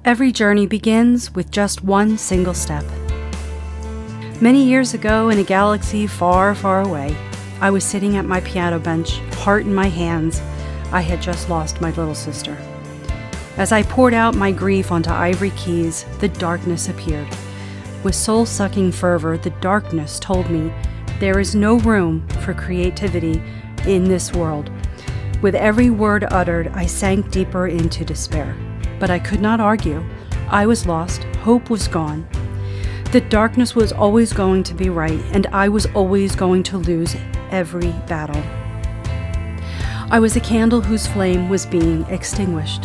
Every journey begins with just one single step. Many years ago, in a galaxy far, far away, I was sitting at my piano bench, heart in my hands. I had just lost my little sister. As I poured out my grief onto ivory keys, the darkness appeared. With soul-sucking fervor, the darkness told me there is no room for creativity in this world. With every word uttered, I sank deeper into despair. But I could not argue. I was lost. Hope was gone. The darkness was always going to be right, and I was always going to lose every battle. I was a candle whose flame was being extinguished.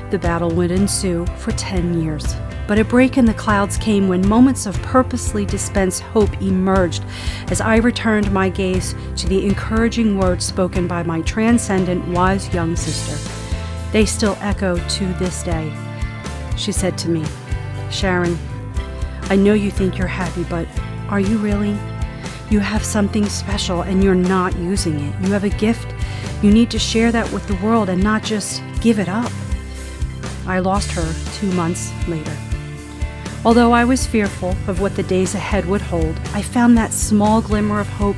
The battle would ensue for 10 years. But a break in the clouds came when moments of purposely dispensed hope emerged as I returned my gaze to the encouraging words spoken by my transcendent, wise young sister. They still echo to this day. She said to me, "Sharon, I know you think you're happy, but are you really? You have something special and you're not using it. You have a gift. You need to share that with the world and not just give it up." I lost her 2 months later. Although I was fearful of what the days ahead would hold, I found that small glimmer of hope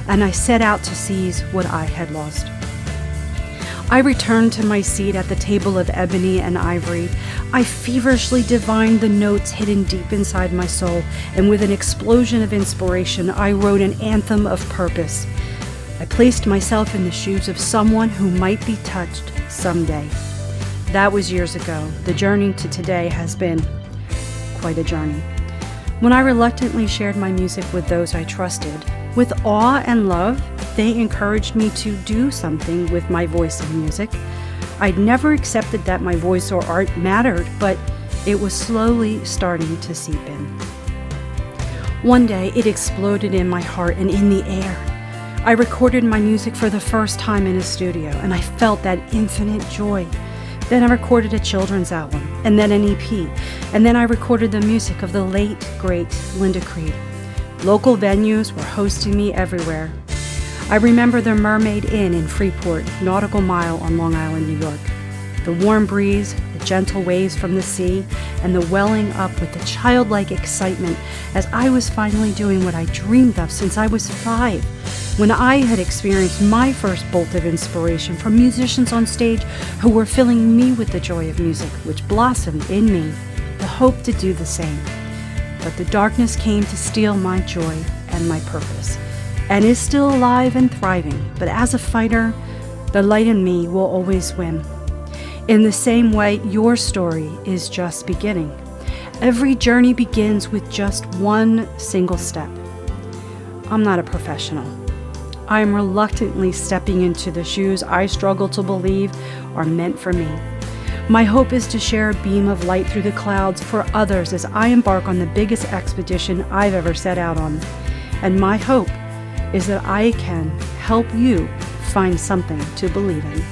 and I set out to seize what I had lost. I returned to my seat at the table of ebony and ivory. I feverishly divined the notes hidden deep inside my soul, and with an explosion of inspiration, I wrote an anthem of purpose. I placed myself in the shoes of someone who might be touched someday. That was years ago. The journey to today has been quite a journey. When I reluctantly shared my music with those I trusted, with awe and love, they encouraged me to do something with my voice and music. I'd never accepted that my voice or art mattered, but it was slowly starting to seep in. One day, it exploded in my heart and in the air. I recorded my music for the first time in a studio, and I felt that infinite joy. Then I recorded a children's album, and then an EP, and then I recorded the music of the late, great Linda Creed. Local venues were hosting me everywhere. I remember the Mermaid Inn in Freeport, Nautical Mile on Long Island, New York. The warm breeze, the gentle waves from the sea, and the welling up with the childlike excitement as I was finally doing what I dreamed of since I was 5, when I had experienced my first bolt of inspiration from musicians on stage who were filling me with the joy of music, which blossomed in me the hope to do the same. But the darkness came to steal my joy and my purpose, and is still alive and thriving. But as a fighter, the light in me will always win. In the same way, your story is just beginning. Every journey begins with just one single step. I'm not a professional. I am reluctantly stepping into the shoes I struggle to believe are meant for me. My hope is to share a beam of light through the clouds for others as I embark on the biggest expedition I've ever set out on. And my hope is that I can help you find something to believe in.